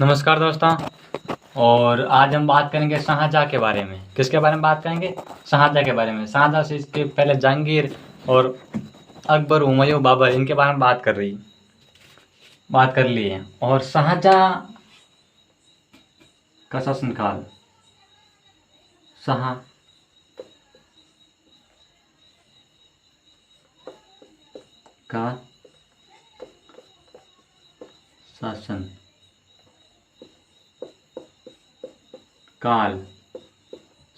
नमस्कार दोस्तों। और आज हम बात करेंगे शाहजहाँ के बारे में। किसके बारे में बात करेंगे? शाहजहाँ के बारे में। शाहजहाँ से इसके पहले जहांगीर और अकबर, हुमायूं, बाबर, इनके बारे में बात कर ली है। और शाहजहाँ का शासनकाल, शाह का शासन काल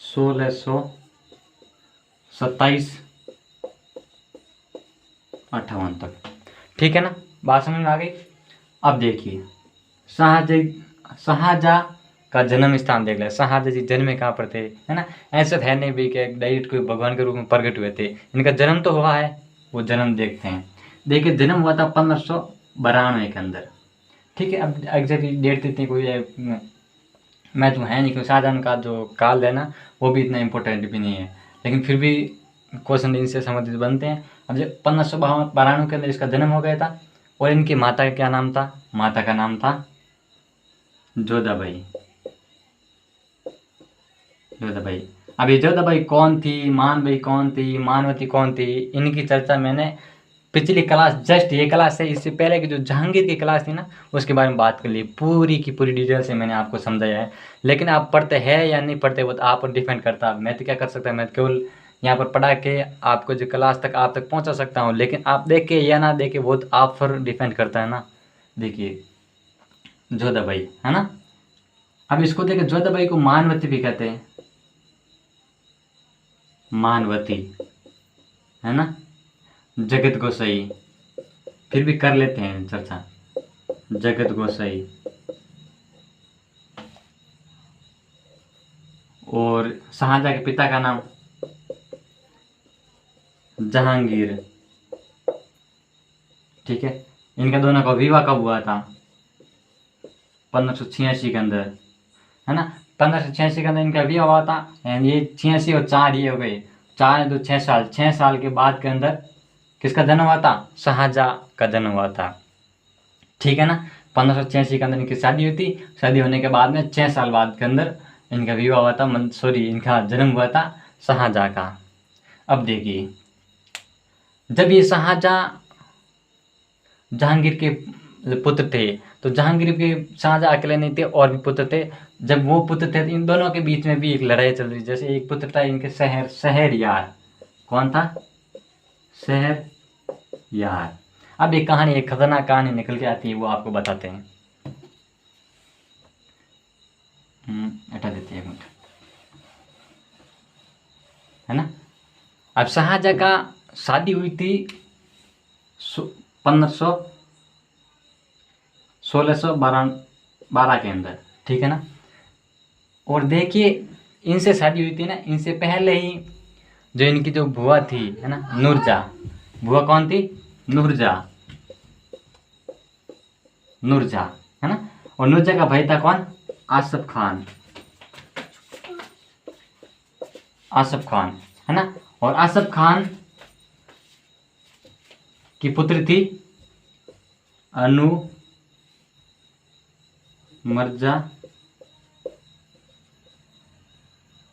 1627-58 तक। ठीक है ना, बात समझ में आ गई। अब देखिए शाहजहाँ का जन्म स्थान देख लिया। शाहजहाँ जी जन्मे कहाँ पर थे, है ना। ऐसा है नहीं भी कि डायरेक्ट कोई भगवान के रूप में प्रकट हुए थे। इनका जन्म तो हुआ है, वो जन्म देखते हैं। देखिए जन्म हुआ था 1592 के अंदर। ठीक है, अब एग्जैक्ट डेट इतनी कोई मैं तो है नहीं, क्योंकि शाहजहाँ का जो काल है ना वो भी इतना इम्पोर्टेंट भी नहीं है, लेकिन फिर भी क्वेश्चन इनसे संबंधित बनते हैं। अब जब 1592 के अंदर इसका जन्म हो गया था। और इनकी माता का क्या नाम था? माता का नाम था जोधाबाई। जोधाबाई। अब ये जोधाबाई कौन थी, मानबाई कौन थी, मानवती कौन थी, इनकी चर्चा मैंने पिछली क्लास, जस्ट ये क्लास है, इससे पहले की जो जहांगीर की क्लास थी ना उसके बारे में बात कर ली। पूरी की पूरी डिटेल से मैंने आपको समझाया है। लेकिन आप पढ़ते हैं या नहीं पढ़ते वो तो आप पर डिपेंड करता है। मैं तो क्या कर सकता, मैं केवल यहाँ पर पढ़ा के आपको जो क्लास तक आप तक पहुँचा सकता हूँ, लेकिन आप देखे या ना देखे वो तो आप पर डिपेंड करता है ना। देखिए जोधाबाई, है ना। अब इसको देखे, जोधाबाई को मानवती भी कहते हैं, मानवती, है ना। जगत गोसाई, फिर भी कर लेते हैं चर्चा। जगत गोसाई और शाहजहाँ के पिता का नाम जहांगीर। ठीक है, इनका दोनों का विवाह कब हुआ था? 1586 के अंदर, है ना। 1586 के अंदर इनका विवाह हुआ था। एंड ये 86 और 4 ये हो गए, 4 2 6 साल, 6 साल के बाद के अंदर किसका जन्म हुआ था? शाहजहाँ का जन्म हुआ था। ठीक है ना। 1586 के अंदर इनकी शादी हुई थी। शादी होने के बाद में 6 साल बाद के अंदर इनका विवाह हुआ था, सॉरी इनका जन्म हुआ था शाहजहाँ का। अब देखिए, जब ये शाहजहाँ जहांगीर के पुत्र थे, तो जहांगीर के शाहजहाँ अकेले नहीं थे, और भी पुत्र थे। जब वो पुत्र थे तो इन दोनों के बीच में भी एक लड़ाई चल रही। जैसे एक पुत्र था इनके शहरयार। कौन था? शहरयार। अब एक कहानी, एक खतरनाक कहानी निकल के आती है, वो आपको बताते हैं। हटा देते हैं एक मिनट, है ना। अब शाहजहाँ का शादी हुई थी 1612 के अंदर। ठीक है ना। और देखिए इनसे शादी हुई थी ना, इनसे पहले ही जो इनकी जो बुआ थी, है ना, नूरजहाँ। बुआ कौन थी? नूरजहाँ। नूरजहाँ, है ना। और नूरजहाँ का भाई था कौन? आसफ खान। आसफ खान, है ना। और आसफ खान की पुत्र थी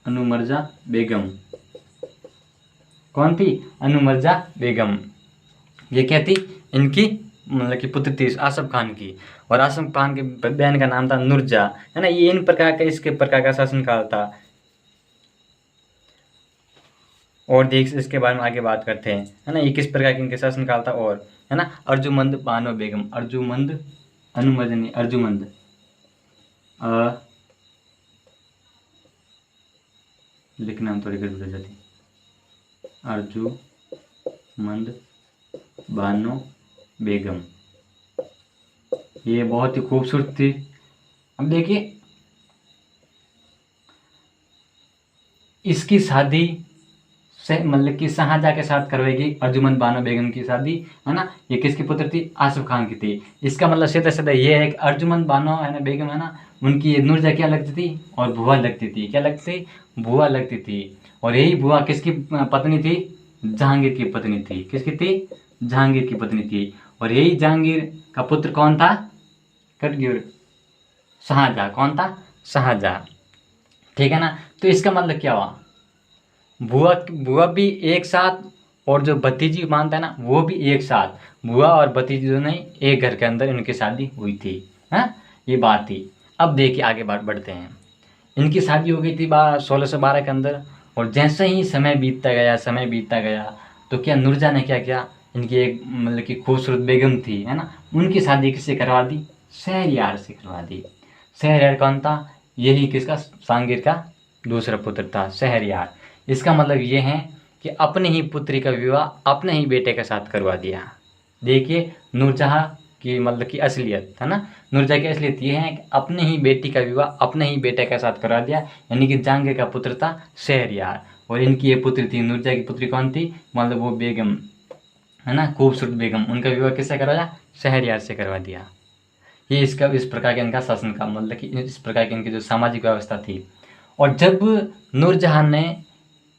अनुमर्जा बेगम। कौन थी? अनुमर्जा बेगम। ये क्या थी? इनकी मतलब कि पुत्र थी आसफ खान की। और आसफ खान की बहन का नाम था नूरजहाँ, है ना। ये इन प्रकार का, इसके प्रकार का शासनकाल था। और देख इसके बारे में आगे बात करते हैं, है ना। ये किस प्रकार की इनके शासनकाल था, और है ना। अर्जुमंद बानो बेगम, अर्जुमंद, अनुमंद नहीं, अर्जुमंद, लिखना में थोड़ी गड़बड़ हो जाती। अर्जुमंद बानो बेगम, ये बहुत ही खूबसूरत थी। अब देखिए इसकी शादी से मतलब कि शाहजहाँ के साथ करवाएगी, अर्जुमंद बानो बेगम की शादी, है ना। ये किसकी पुत्र थी? आसफ खान की थी। इसका मतलब सीधा सीधा ये है कि अर्जुमंद बानो, है ना, बेगम, है ना, उनकी नूरजहाँ क्या लगती थी? और बुआ लगती थी। क्या लगती थी? बुआ लगती थी। और यही बुआ किसकी पत्नी थी? जहांगीर की पत्नी थी। किसकी थी? जहांगीर की पत्नी थी। और यही जहांगीर का पुत्र कौन था? कट गया, शाहजहाँ। कौन था? शाहजहाँ। ठीक है ना। तो इसका मतलब क्या हुआ, बुआ बुआ भी एक साथ और जो भतीजी मानता है ना वो भी एक साथ, बुआ और भतीजी दोनों ही एक घर के अंदर इनकी शादी हुई थी। हाँ, ये बात थी। अब देखिए आगे बढ़ते हैं। इनकी शादी हो गई थी 1612 के अंदर। और जैसे ही समय बीतता गया, समय बीतता गया, तो क्या नूरजहाँ ने क्या किया, इनकी एक मतलब कि खूबसूरत बेगम थी, है ना, उनकी शादी किससे करवा दी? शहरयार से करवा दी। शहरयार कौन था? यही किसका? सांगीर का दूसरा पुत्र था शहरयार। इसका मतलब ये है कि अपनी ही पुत्री का विवाह अपने ही बेटे के साथ करवा दिया। देखिए नूरजहाँ की मतलब की असलियत, है ना, नूरजहाँ की असलियत ये है कि अपने ही बेटी का विवाह अपने ही बेटे के साथ करवा दिया। यानी कि जहांगीर का पुत्र था शहरयार, और इनकी ये पुत्री थी, नूरजहाँ की पुत्री कौन थी? मतलब वो बेगम, है ना, खूबसूरत बेगम। उनका विवाह किससे करवाया? शहरयार से करवा दिया। ये इसका इस प्रकार के इनका शासन का मतलब कि इस प्रकार की इनकी जो सामाजिक व्यवस्था थी। और जब नूरजहाँ ने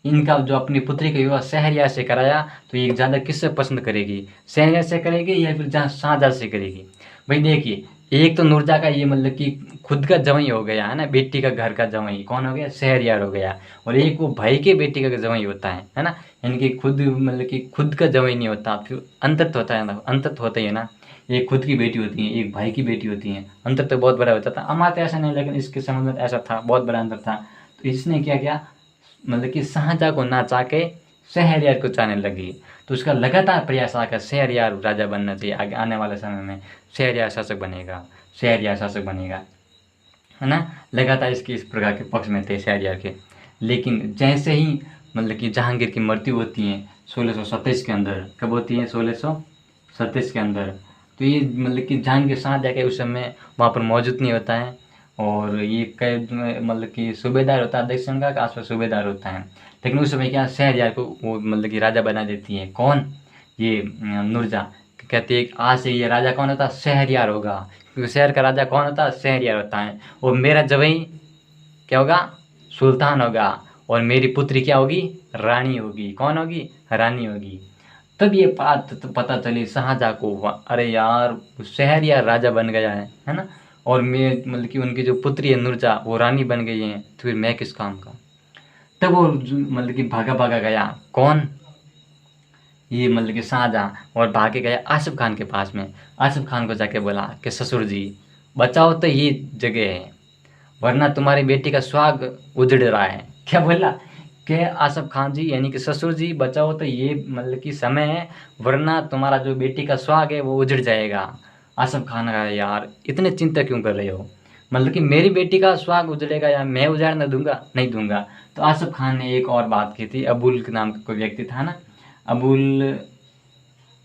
इनका जो अपनी पुत्री का विवाह शहरयार से कराया, तो ये ज़्यादा किससे पसंद करेगी? शहरयार से करेगी या फिर जहाँ शाहजहाँ से करेगी? भाई देखिए, एक तो नूरजहाँ का ये मतलब कि खुद का जवाई हो गया, है ना, बेटी का घर का जवाई कौन हो गया? शहरयार हो गया। और एक वो भाई के बेटी का जवाई होता है ना, यानी कि खुद मतलब कि खुद का जवाई नहीं होता, फिर अंतर तो होता है ना, अंतर तो होता ही है ना। एक खुद की बेटी होती है, एक भाई की बेटी होती है, अंतर तो बहुत बड़ा होता था। हमारे तो ऐसा नहीं, लेकिन इसके समझ में ऐसा था, बहुत बड़ा अंतर था। तो इसने क्या किया, मतलब कि शाहजहाँ को ना चाह के शहरयार को चाहने लगी। तो उसका लगातार प्रयास आकर शहरयार राजा बनना चाहिए, आगे आने वाले समय में शहरयार शासक बनेगा, शहरयार शासक बनेगा, है ना। लगातार इसके इस प्रकार के पक्ष में थे शहरयार के। लेकिन जैसे ही मतलब कि जहांगीर की मृत्यु होती है 1627 के अंदर, कब होती है? 1627 के अंदर। तो ये मतलब कि जहांगीर शाहजहाँ के उस समय वहाँ पर मौजूद नहीं होता है। और ये कैद में मतलब कि सूबेदार होता है, दक्षिण का आसपास सूबेदार होता है। लेकिन उस समय क्या, शहरयार को वो मतलब कि राजा बना देती है। कौन? ये नूरजहाँ। कहती है कि आज से ये राजा कौन होता? शहरयार होगा, क्योंकि शहर का राजा कौन होता है? शहरयार होता है। और मेरा जवाई क्या होगा? सुल्तान होगा। और मेरी पुत्री क्या होगी? रानी होगी। कौन होगी? रानी होगी। तब ये बात तो पता चली शाहजहाँ को, अरे यार शहरयार राजा बन गया है ना, और मैं मतलब कि उनकी जो पुत्री है नूरजहाँ वो रानी बन गई है, तो फिर मैं किस काम का? तब वो मतलब कि भागा भागा गया। कौन? ये मतलब कि शाहजहाँ। और भागे गया आसिफ खान के पास में। आसिफ खान को जाके बोला कि ससुर जी बचाओ तो ये जगह है, वरना तुम्हारी बेटी का सुहाग उजड़ रहा है। क्या बोला? कि आसिफ खान जी यानी कि ससुर जी बचाओ तो ये मतलब कि समय है, वरना तुम्हारा जो बेटी का सुहाग है वो उजड़ जाएगा। आसिफ खान कहा यार इतने चिंता क्यों कर रहे हो, मतलब कि मेरी बेटी का सुहाग उजड़ेगा या मैं उजाड़ने दूंगा? नहीं दूंगा। तो आसिफ खान ने एक और बात की थी, अबुल के नाम का कोई व्यक्ति था ना, अबुल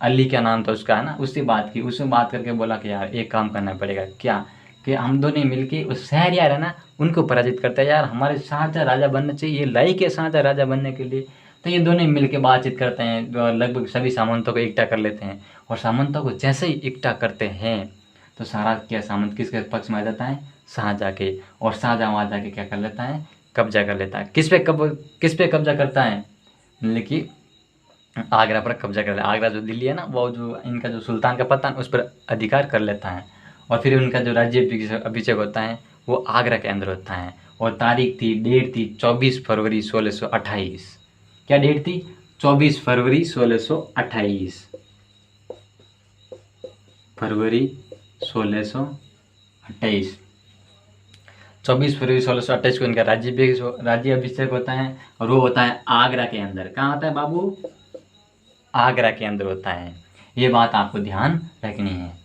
अली क्या नाम था उसका, है ना, उससे बात की। उससे बात करके बोला कि यार एक काम करना पड़ेगा। क्या? कि हम दोनों मिलके उस शहरयार है ना उनको पराजित करते हैं। यार हमारे शाहजहाँ राजा बनना चाहिए, ये लायक है शाहजहाँ राजा बनने के लिए। तो ये दोनों मिलके बातचीत करते हैं, लगभग सभी सामंतों को इकट्ठा कर लेते हैं। और सामंतों को जैसे ही इकट्ठा करते हैं तो सारा क्या सामंत किसके पक्ष में आ जाता है? शाहजहाँ के। और शाहजहाँ वहाँ जाके क्या कर लेता है? कब्जा कर लेता है। किस पे कब्जा करता है? मतलब कि आगरा पर कब्जा कर लेता है। आगरा जो दिल्ली है ना, वो जो इनका जो सुल्तान का पता है उस पर अधिकार कर लेता है। और फिर उनका जो राज्य अभिषेक होता है वो आगरा के अंदर होता है। और तारीख थी, डेट थी 24 फरवरी 1628। क्या डेट थी? 24 फरवरी 1628। फरवरी 1628। 24 फरवरी 1628 को इनका राज्य अभिषेक होता है। और वो होता है आगरा के अंदर। कहाँ होता है बाबू? आगरा के अंदर होता है। ये बात आपको ध्यान रखनी है।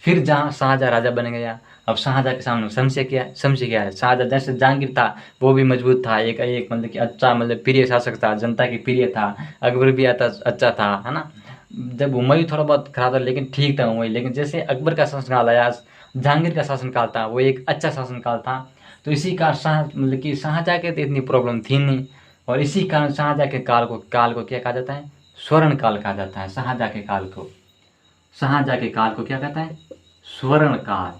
फिर जहाँ शाहजहाँ राजा बन गया, अब शाहजहाँ के सामने समझे क्या है? शाहजहाँ जैसे जहांगीर था वो भी मजबूत था, एक एक मतलब कि अच्छा मतलब प्रिय शासक था, जनता के प्रिय था। अकबर भी आता अच्छा था, है ना। जब हुमायूं थोड़ा बहुत खराब था लेकिन ठीक था हुमायूं, लेकिन जैसे अकबर का शासनकाल आया, जहांगीर का शासनकाल था, वो एक अच्छा शासनकाल था। तो इसी का मतलब कि शाहजहाँ के तो इतनी प्रॉब्लम थी नहीं। और इसी कारण शाहजहाँ के काल को क्या कहा जाता है? स्वर्ण काल कहा जाता है। शाहजहाँ के काल को, शाहजहाँ के काल को क्या कहता है? स्वर्ण काल।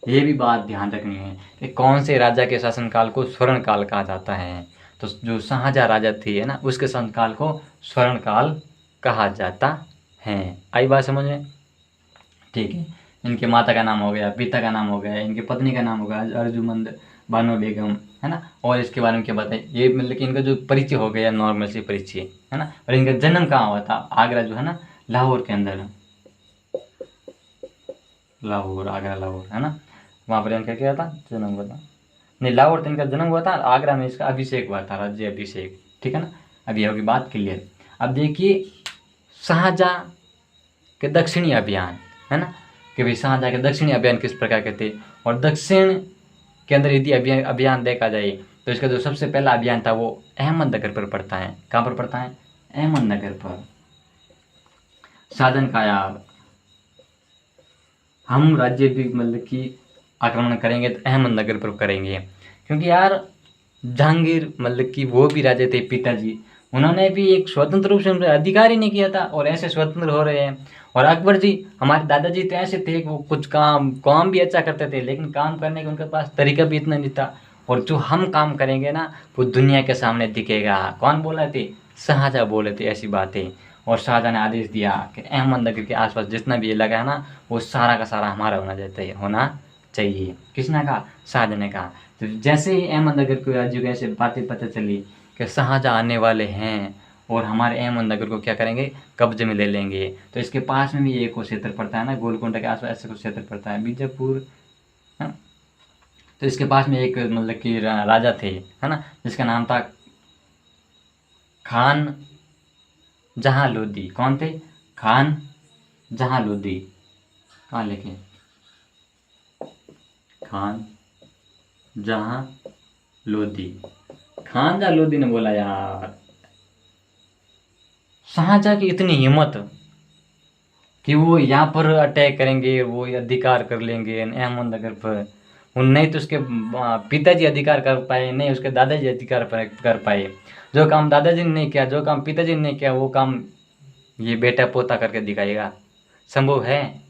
ये भी बात ध्यान रखनी है कि कौन से राजा के शासनकाल को स्वर्ण काल कहा जाता है। तो जो शाहजहाँ राजा थी है ना उसके शासनकाल को स्वर्ण काल कहा जाता है। आई बात समझ में? ठीक है। इनके माता का नाम हो गया, पिता का नाम हो गया, इनकी पत्नी का नाम हो गया अर्जुमंद बानो बेगम, है ना। और इसके बारे में क्या बताए, ये मतलब कि इनका जो परिचय हो गया नॉर्मल से परिचय, है ना। और इनका जन्म कहाँ हुआ था, आगरा जो है ना, लाहौर के अंदर, लाहौर, आगरा लाहौर, है ना, वहाँ पर इनका क्या था, जन्म हुआ था। नहीं, लाहौर तो इनका जन्म हुआ था, आगरा में इसका अभिषेक हुआ था, राज्य अभिषेक, ठीक है ना। अभी होगी बात क्लियर। अब देखिए शाहजहाँ के दक्षिणी अभियान, है ना, कि भाई शाहजहाँ के दक्षिणी अभियान किस प्रकार के थे। और दक्षिण के अंदर यदि अभियान देखा जाए तो इसका जो सबसे पहला अभियान था वो अहमदनगर पर पड़ता है। कहाँ पर पड़ता है, अहमदनगर पर। साधन का यार, हम राज्य भी मतलब कि आक्रमण करेंगे तो अहमदनगर पर करेंगे, क्योंकि यार जहांगीर मतलब कि वो भी राजा थे पिताजी, उन्होंने भी एक स्वतंत्र रूप से अधिकार ही नहीं किया था और ऐसे स्वतंत्र हो रहे हैं। और अकबर जी, हमारे दादाजी तो ऐसे थे, वो कुछ काम भी अच्छा करते थे, लेकिन काम करने का उनके पास तरीका भी इतना नहीं था। और जो हम काम करेंगे ना वो दुनिया के सामने दिखेगा। कौन बोला थे, शाहजहाँ बोले थे ऐसी बातें। और शाहजहाँ ने आदेश दिया कि अहमदनगर के आसपास जितना भी इलाका है ना वो सारा का सारा हमारा होना चाहिए। किसने कहा, शाहजहाँ ने कहा। तो जैसे ही अहमदनगर को राज्य को ऐसे बातें पता चली कि शाहजहाँ आने वाले हैं और हमारे अहमदनगर को क्या करेंगे, कब्जे में ले लेंगे, तो इसके पास में भी एक और क्षेत्र पड़ता है ना, गोलकोंडा के आसपास ऐसे कुछ क्षेत्र पड़ता है, बीजापुर, है। तो इसके पास में एक मतलब कि राजा थे, है ना, जिसका नाम था खान जहाँ लोधी। कौन थे, खान जहाँ लोधी। कहाँ लिखे, खान जहाँ लोधी। खान जहाँ लोधी ने बोला यार शाहजहाँ की इतनी हिम्मत कि वो यहाँ पर अटैक करेंगे, वो अधिकार कर लेंगे अहमदनगर पर। वो नहीं तो उसके पिताजी अधिकार कर पाए, नहीं उसके दादाजी अधिकार कर पाए। जो काम दादाजी ने नहीं किया, जो काम पिताजी ने नहीं किया, वो काम ये बेटा पोता करके दिखाएगा। संभव है,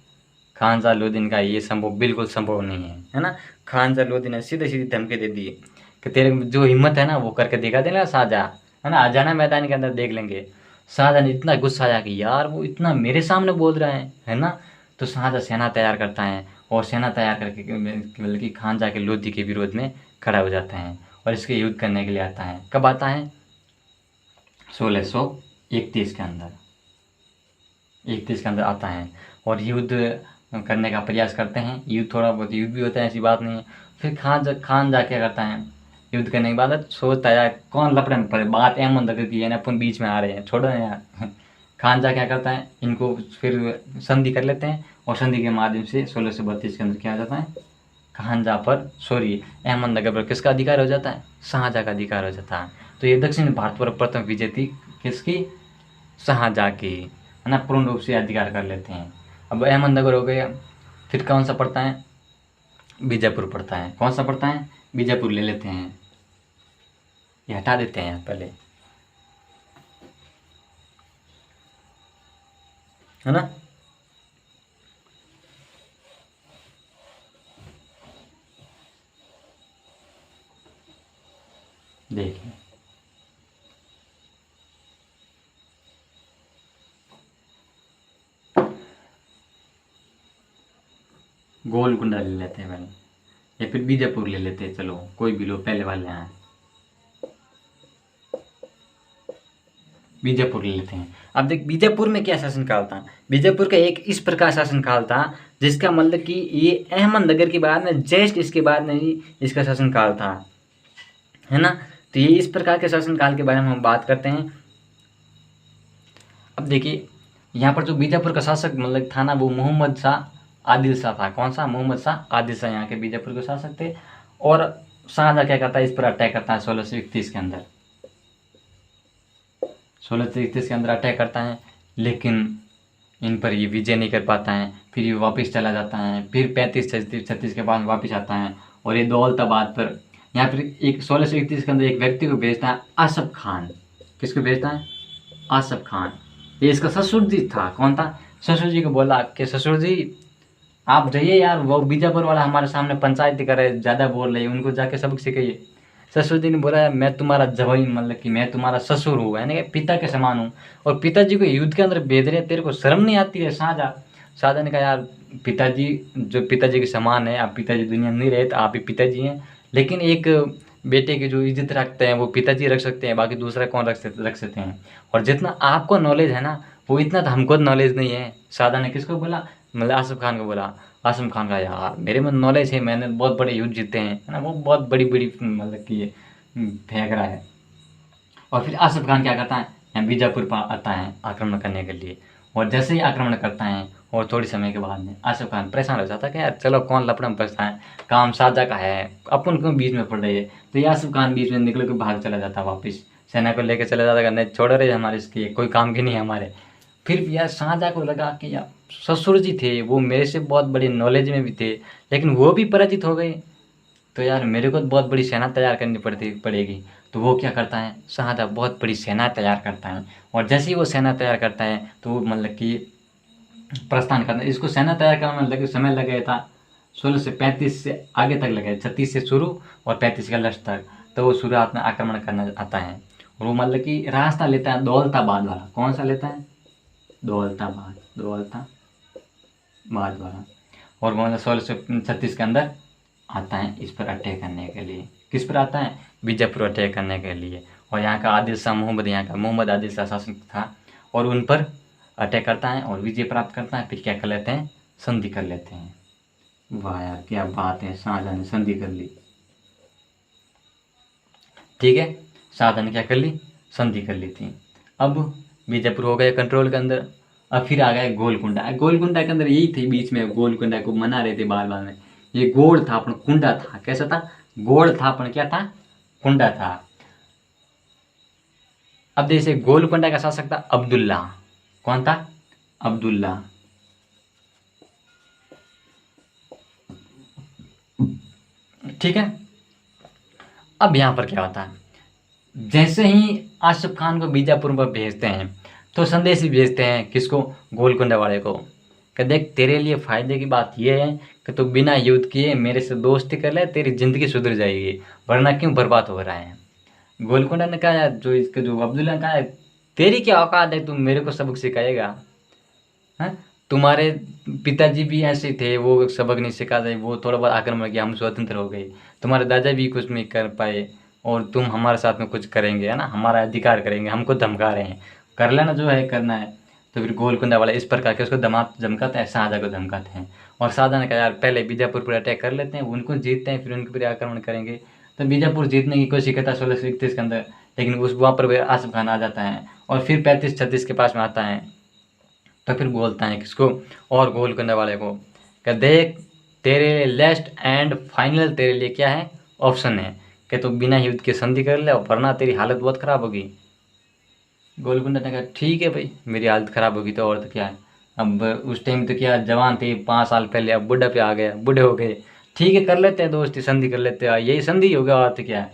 खान जलालुद्दीन का ये संभव बिल्कुल संभव नहीं है ना। खान जलालुद्दीन ने सीधे सीधी धमकी दे दी कि तेरे में जो हिम्मत है ना वो करके दिखा देना शाहजहाँ, है ना, आ जाना मैदान के अंदर देख लेंगे। शाहजहाँ ने इतना गुस्सा आया कि यार वो इतना मेरे सामने बोल रहा है ना। तो शाहजहाँ सेना तैयार करता है और सेना तैयार करके मतलब कि खान जहाँ के लोधी के विरोध में खड़ा हो जाता है और इसके युद्ध करने के लिए आता है। कब आता है, 1631 के अंदर, 31 के अंदर आता है और युद्ध करने का प्रयास करते हैं। युद्ध थोड़ा बहुत युद्ध भी होता है, ऐसी बात नहीं है। फिर खान जा क्या करता है, युद्ध करने के बाद सोचता है यार कौन लपड़े में पड़े, बात अहमदनगर की है ना, अपन बीच में आ रहे हैं, छोड़ो ना यार। खान जा क्या करता है, इनको फिर संधि कर लेते हैं और संधि के माध्यम से 1632 के अंदर क्या हो जाता है, खान जा पर अहमदनगर पर किसका अधिकार हो जाता है, शाहजहाँ का अधिकार हो जाता है। तो ये दक्षिण भारत पर प्रथम विजय थी किसकी, शाहजहाँ की, है ना, पूर्ण रूप से अधिकार कर लेते हैं। अब अहमदनगर हो गया, फिर कौन सा पड़ता है, बीजापुर पड़ता है। कौन सा पड़ता है, बीजापुर ले लेते हैं। ये हटा देते हैं पहले, है ना। देखिए गोलकुंडा ले लेते हैं पहले या फिर बीजापुर ले लेते हैं, चलो कोई भी लो, पहले वाले यहाँ बीजापुर ले लेते हैं। अब देख बीजापुर में क्या शासनकाल था, बीजापुर का एक इस प्रकार शासनकाल था जिसका मतलब कि ये अहमदनगर के बाद में जस्ट इसके बाद में ही इसका शासनकाल था, है ना। तो ये इस प्रकार के शासनकाल के बारे में हम बात करते हैं। अब देखिए यहाँ पर जो बीजापुर का शासक मतलब था ना वो मोहम्मद शाह आदिल शाह था। कौन सा, मोहम्मद शाह आदिल शाह यहाँ के बीजापुर के शासक थे। और शाहजहाँ क्या करता है, इस पर अटैक करता है 1631 के अंदर, 1631 के अंदर अटैक करता है, लेकिन इन पर ये विजय नहीं कर पाता है। फिर ये वापस चला जाता है, फिर 35-36 के बाद वापस आता है और ये दौलताबाद पर यहाँ पर एक 1631 के अंदर एक व्यक्ति को भेजता है, आसफ खान। किसको भेजता है, आसफ खान। ये इसका ससुर जी था। कौन था, ससुर जी को बोला कि ससुर जी आप जाइए यार, वो बीजापुर वाला हमारे सामने पंचायती कर रहे, ज़्यादा बोल रहे हैं, उनको जाके सबक सिखाइए। ससुर जी ने बोला मैं तुम्हारा जवाई मतलब कि मैं तुम्हारा ससुर हूँ, यानी कि पिता के समान हूँ, और पिताजी को युद्ध के अंदर भेज रहे, तेरे को शर्म नहीं आती है शाहजहाँ। शाहजहाँ ने कहा यार पिताजी जो पिताजी के समान है, आप पिताजी दुनिया में नहीं रहे तो आप ही पिताजी हैं, लेकिन एक बेटे की जो इज्जत रखते हैं वो पिताजी रख सकते हैं, बाकी दूसरा कौन रख सकते हैं। और जितना आपको नॉलेज है ना वो इतना तो हमको नॉलेज नहीं है। शाहजहाँ ने किसको बोला, मतलब आसिफ खान को बोला। आसिफ खान का यार मेरे में नॉलेज है, मैंने बहुत बड़े युद्ध जीते हैं, है ना, वो बहुत बड़ी बड़ी मतलब कि ये फेंक रहा है। और फिर आसिफ खान क्या करता है, बीजापुर पर आता है आक्रमण करने के लिए। और जैसे ही आक्रमण करता है और थोड़ी समय के बाद में आसिफ खान परेशान हो जाता है कि यार चलो कौन लपड़ा में फंसता है, काम साझा का है, अपन क्यों बीच में पड़ रही है। तो ये आसिफ खान बीच में निकल के भाग चला जाता है वापस, सेना को लेकर चला जाता है, नहीं छोड़ रहे हमारे इसके कोई काम के नहीं है हमारे। फिर यार शाहजहाँ को लगा कि यार ससुर जी थे वो मेरे से बहुत बड़ी नॉलेज में भी थे, लेकिन वो भी पराजित हो गए, तो यार मेरे को बहुत बड़ी सेना तैयार करनी पड़ेगी। तो वो क्या करता है, शाहजहाँ बहुत बड़ी सेना तैयार करता है। और जैसे ही वो सेना तैयार करता है तो वो मतलब कि प्रस्थान करता है। इसको सेना तैयार करने में लगे समय लग गया था 1635 से आगे तक लगे, 36 से शुरू और 35 के लास्ट तक। तो वो शुरुआत में आक्रमण करना आता है और वो मतलब कि रास्ता लेता है दौलताबाद वाला। कौन सा लेता है, दौलताबाद वाला। और वो मतलब 1636 के अंदर आता है इस पर अटैक करने के लिए। किस पर आता है, बीजापुर अटैक करने के लिए। और यहाँ का आदिल शाह मोहम्मद, यहाँ का मोहम्मद आदिल शाह शासक था, और उन पर अटैक करता है और विजय प्राप्त करता है। फिर क्या कर लेते हैं, संधि कर लेते हैं। वाह यार क्या बात है, शाहजहाँ ने संधि कर ली। ठीक है, शाहजहाँ ने क्या कर ली, संधि कर ली थी। अब बीजापुर हो गया कंट्रोल के अंदर। अब फिर आ गया गोलकुंडा। गोलकुंडा के अंदर यही थी, बीच में गोलकुंडा को मना रहे थे बार बार में। ये गोल था अपन, कुंडा था, कैसा था, गोल था अपन, क्या था, कुंडा था। अब जैसे गोलकुंडा का शासक था अब्दुल्ला। कौन था, अब्दुल्ला। ठीक है, अब यहाँ पर क्या होता है, जैसे ही आसिफ खान को बीजापुर पर भेजते हैं तो संदेश ही भेजते हैं, किसको, गोलकुंडा वाले को, कि देख तेरे लिए फायदे की बात यह है कि तू बिना युद्ध किए मेरे से दोस्ती कर ले, तेरी जिंदगी सुधर जाएगी, वरना क्यों बर्बाद हो रहा है। गोलकुंडा ने कहा, जो इसके जो अब्दुल्ला ने कहा, तेरी क्या औकात है, तुम मेरे को सबक सिखाएगा, हैं, तुम्हारे पिताजी भी ऐसे थे, वो सबक नहीं सिखा रहे, वो थोड़ा बहुत आक्रमण किया, हम स्वतंत्र हो गए, तुम्हारे दादा भी कुछ नहीं कर पाए और तुम हमारे साथ में कुछ करेंगे, है ना, हमारा अधिकार करेंगे, हमको धमका रहे हैं, कर लेना जो है करना है। तो फिर गोलकुंडा वाला इस प्रकार के उसको धमकाते हैं, शाहजहाँ को धमकाते हैं। और शाहजहाँ ने कहा यार पहले बीजापुर पर अटैक कर लेते हैं, उनको जीतते हैं, फिर उनके ऊपर आक्रमण करेंगे। तो बीजापुर जीतने की कोशिश करता है 1631 के अंदर, लेकिन उस वहाँ पर आसिफ खान आ जाता है और फिर 35-36 के पास में आता है। तो फिर बोलता है किसको, और गोलकुंडा वाले को, कि देख तेरे लिए लास्ट एंड फाइनल तेरे लिए क्या है, ऑप्शन है कि तू बिना युद्ध के संधि कर ले, वरना तेरी हालत बहुत ख़राब होगी। गोलकुंडा ने कहा ठीक है भाई, मेरी हालत ख़राब होगी तो और तो क्या है, अब उस टाइम तो क्या जवान थे 5 साल पहले, अब बुढ़ा पे आ गया, बूढ़े हो गए, ठीक है कर लेते हैं दोस्ती, संधि कर लेते हैं, यही संधि होगा और तो क्या है।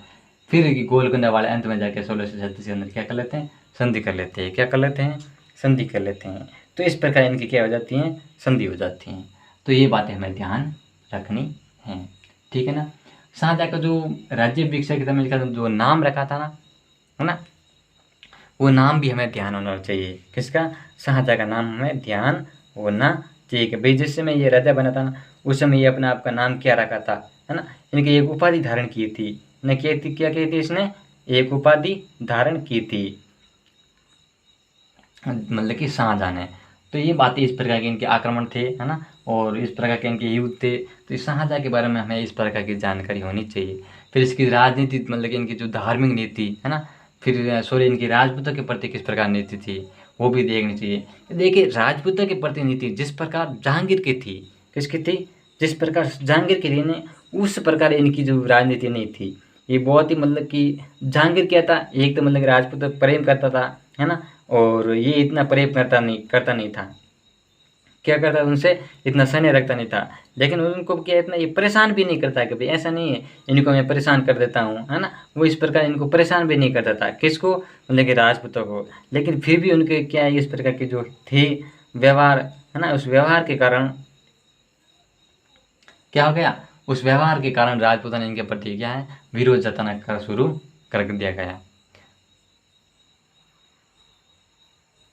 फिर गोलकुंडा वाले अंत में जाके 1636 के अंदर क्या कर लेते हैं, संधि कर लेते हैं, क्या कर लेते हैं, संधि कर लेते हैं। तो इस प्रकार इनकी क्या हो जाती हैं, संधि हो जाती हैं। तो ये बातें हमें ध्यान रखनी है, ठीक है ना। शाहजहाँ का जो राज्याभिषेक के समय का जो नाम रखा था ना, है ना, वो नाम भी हमें ध्यान होना चाहिए। किसका, शाहजहाँ का नाम हमें ध्यान होना चाहिए कि भाई जिस समय ये राजा बना था ना, उस समय ये अपने आप का नाम क्या रखा था, है ना। इनकी एक उपाधि धारण की थी, न क्या की थी इसने, एक उपाधि धारण की थी, मतलब कि शाहजहाँ ने। तो ये बातें इस प्रकार के इनके आक्रमण थे, है ना, और इस प्रकार के इनके युद्ध थे। तो इस शाहजहाँ के बारे में हमें इस प्रकार की जानकारी होनी चाहिए। फिर इसकी राजनीति, मतलब कि इनकी जो धार्मिक नीति है ना, फिर सॉरी इनकी राजपूतों के प्रति किस प्रकार नीति थी वो भी देखनी चाहिए। देखिए राजपूतों के प्रति नीति जिस प्रकार जहांगीर की थी, किसकी थी, जिस प्रकार जहांगीर की थी ने, उस प्रकार इनकी जो राजनीति नहीं थी। ये बहुत ही मतलब कि जहांगीर क्या था, एक तो मतलब कि राजपूत प्रेम करता था, है ना, और ये इतना प्रेम करता नहीं था, क्या करता था उनसे, इतना स्नेह रखता नहीं था। लेकिन उनको क्या इतना ये परेशान भी नहीं करता, कभी ऐसा नहीं है इनको मैं परेशान कर देता हूँ, है ना, वो इस प्रकार इनको परेशान भी नहीं करता था। किसको, मतलब कि राजपूतों को। लेकिन फिर भी उनके क्या है, इस प्रकार के जो थे व्यवहार, है ना, उस व्यवहार के कारण क्या हो गया, उस व्यवहार के कारण राजपूतों ने इनके प्रति क्या है, विरोध जताना कर शुरू कर दिया गया।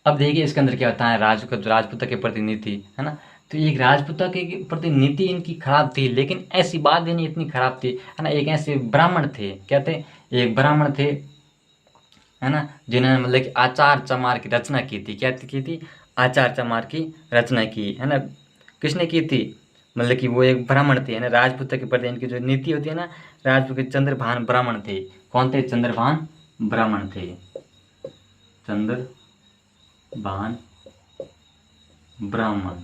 अब देखिए इसके अंदर क्या होता है, राजपूतों के प्रति नीति, है ना। तो एक राजपूतों के प्रति नीति इनकी खराब थी, लेकिन ऐसी बात भी नहीं इतनी खराब थी, है ना। एक ऐसे ब्राह्मण थे, क्या थे, एक ब्राह्मण थे, है ना, जिन्होंने मतलब कि आचार चमार की रचना की थी। क्या की थी? आचार चमार की रचना की, है ना। किसने की थी? मतलब कि वो एक ब्राह्मण थे, है ना। राजपूतों के प्रति इनकी जो नीति होती है ना, राजपूत के चंद्रभान ब्राह्मण थे। कौन थे? चंद्रभान ब्राह्मण थे। चंद्रभान ब्राह्मण,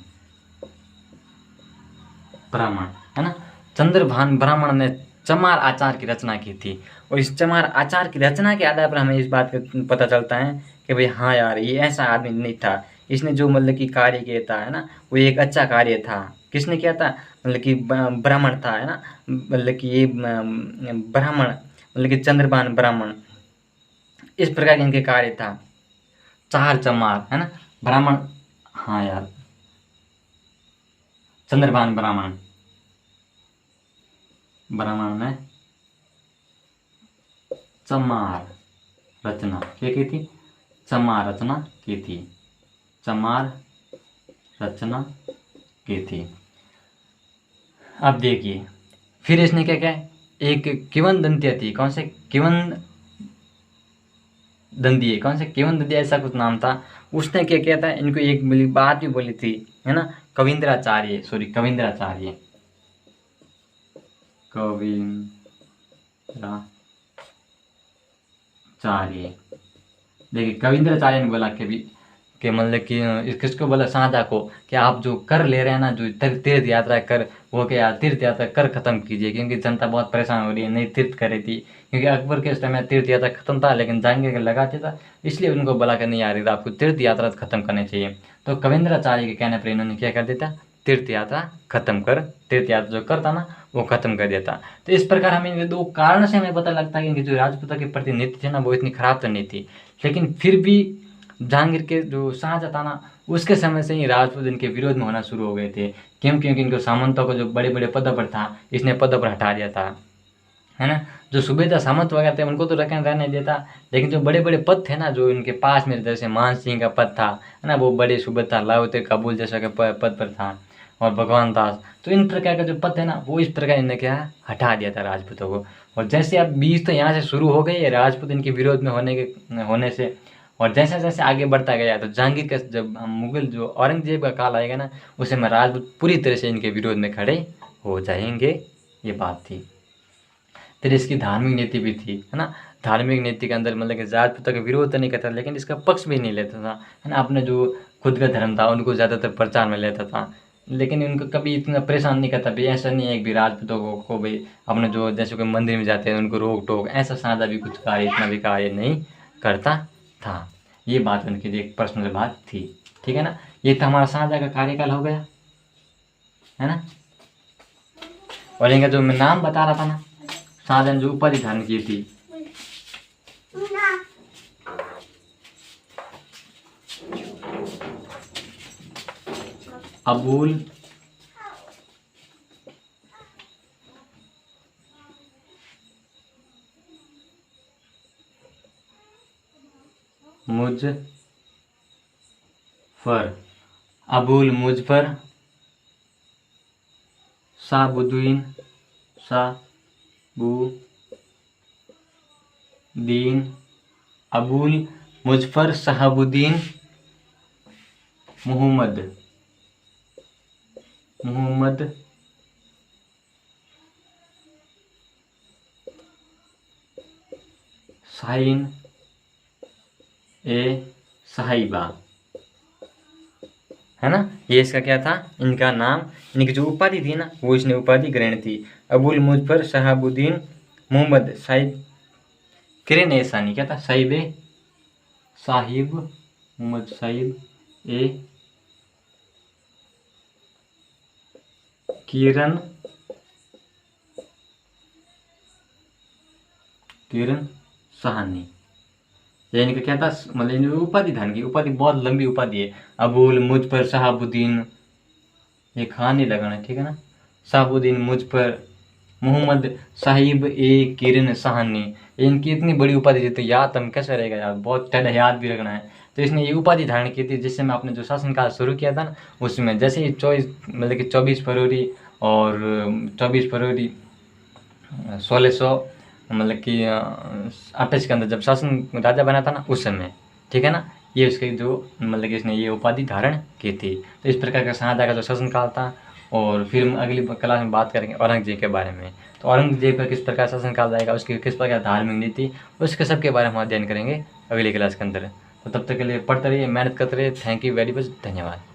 ब्राह्मण, है ना। चंद्रभान ब्राह्मण ने चमार आचार की रचना की थी, और इस चमार आचार की रचना के आधार पर हमें इस बात का पता चलता है कि भाई हाँ यार, ये ऐसा आदमी नहीं था। इसने जो मतलब कि कार्य किया था, है ना, वो एक अच्छा कार्य था। किसने किया था? मतलब कि ब्राह्मण था, है ना। मतलब कि ये ब्राह्मण, मतलब कि चंद्रभान ब्राह्मण, इस प्रकार के इनके कार्य था। चार चमार, है ना, ब्राह्मण, हाँ यार, चंद्रभान ब्राह्मण, ब्राह्मण ने चमार रचना क्या की थी? चमार रचना की थी, चमार रचना की थी। अब देखिए, फिर इसने क्या क्या, एक किवन दंतिया थी। कौन से? किवन दंदिये, कौन से? किवन दंदिया, ऐसा कुछ नाम था। उसने क्या किया था? इनको एक बात भी बोली थी, है ना। कविंद्राचार्य, सॉरी, कविंद्राचार्य, कविंद्राचार्य। देखिए, कविंद्राचार्य ने बोला कि मतलब कि किसको बोला? शाहजहाँ को, कि आप जो कर ले रहे हैं ना, जो तीर्थ यात्रा कर, वो क्या, तीर्थ यात्रा कर खत्म कीजिए, क्योंकि जनता बहुत परेशान हो रही है, नहीं तीर्थ कर रही थी। क्योंकि अकबर के समय तीर्थ यात्रा खत्म था, लेकिन जहांगीर का लगाते था, इसलिए उनको बोला कि नहीं यार, आपको तीर्थ यात्रा खत्म करनी चाहिए। तो कविंद्राचार्य के कहने पर इन्होंने क्या कर देता? तीर्थ यात्रा खत्म कर, तीर्थ यात्रा जो करता ना, वो खत्म कर देता। तो इस प्रकार हमें ये दो कारण से हमें पता लगता है कि इनकी जो राजपूतों के प्रति नीति थी ना, वो इतनी खराब तो नहीं थी। लेकिन फिर भी जहांगीर के जो शाहजहाँ था ना, उसके समय से ही राजपूत इनके विरोध में होना शुरू हो गए थे। क्यों? क्योंकि इनको सामंतों को जो बड़े बड़े पदों पर था, इसने पदों पर हटा दिया था, है ना। जो सूबेदार सामंत वगैरह थे, उनको तो रहने देता, लेकिन जो बड़े बड़े पद थे ना, जो इनके पास में, जैसे मान सिंह का पद था, है ना, वो बड़े सूबेदार लाहौते काबुल जैसा के पद पर था, और भगवान दास, तो इन प्रकार का जो पद है ना, वो इस प्रकार इन्हें क्या हटा दिया था राजपूतों को। और जैसे अब बीच तो यहाँ से शुरू हो गई है राजपूत इनके विरोध में होने से, और जैसे जैसे आगे बढ़ता गया, तो जहांगीर का जब मुगल जो औरंगजेब का काल आएगा ना, उसे में राजपूत पूरी तरह से इनके विरोध में खड़े हो जाएंगे, ये बात थी। फिर इसकी धार्मिक नीति भी थी, है ना। धार्मिक नीति के अंदर मतलब कि राजपूतों का विरोध तो नहीं करता, लेकिन इसका पक्ष भी नहीं लेता था, है ना। अपने जो खुद का धर्म था उनको ज़्यादातर प्रचार में लेता था, लेकिन उनको कभी इतना परेशान नहीं करता। भाई ऐसा नहीं है कि राजपूतों को भाई अपने जो, जैसे कोई मंदिर में जाते हैं उनको रोक टोक, ऐसा सादा भी कुछ कार्य, इतना भी कार्य नहीं करता था। ये बात उनकी एक पर्सनल बात थी, ठीक है ना। ये तो हमारा शाहजहाँ का कार्यकाल हो गया, है ना। और इनका जो मैं नाम बता रहा था ना, शाहजहाँ ने जो उपाधि धारण की थी, अबुल मुजफ्फर, अबुल मुजफ्फर शाहबुद्दीन, शाहबुद्दीन, अबुल मुजफ्फर शहाबुद्दीन मोहम्मद शाहीन ए साहिबा, है ना। ये इसका क्या था? इनका नाम, इनकी जो उपाधि थी ना, वो इसने उपाधि ग्रहण थी, अबुल मुजफ्फर शहाबुद्दीन मोहम्मद साहिब किरण ए सानी, क्या था? साहिब मोहम्मद साहिब ए किरण सहानी, ये इनका क्या था? मतलब इनकी उपाधि धारण की, उपाधि बहुत लंबी उपाधि है। अबुल मुजफ्फर शहाबुद्दीन, ये खान नहीं लगाना, ठीक है ना। शहाबुद्दीन मुजफ्फर मोहम्मद साहिब किरण सहानी, इनकी इतनी बड़ी उपाधि थी, तो याद हम कैसे रहेगा यार, बहुत ज़्यादा याद भी रखना है। तो इसने ये उपाधि धारण की थी, जिससे मैं अपने जो शासनकाल शुरू किया था ना, उसमें जैसे ही 24 फरवरी और 24 फरवरी 1600 कि 28 के अंदर जब शासन राजा बना था ना, उस समय, ठीक है ना, ये उसके जो कि इसने ये उपाधि धारण की थी। तो इस प्रकार का शाहजहाँ का जो शासनकाल था। और फिर हम अगली क्लास में बात करेंगे औरंगजेब के बारे में। तो औरंगजेब का किस प्रकार शासनकाल जाएगा, उसकी किस प्रकार धार्मिक नीति, उसके सब के बारे में हम अध्ययन करेंगे अगली क्लास के अंदर। तो तब तक के लिए पढ़ते रहिए, मेहनत करते रहिए। थैंक यू वेरी मच, धन्यवाद।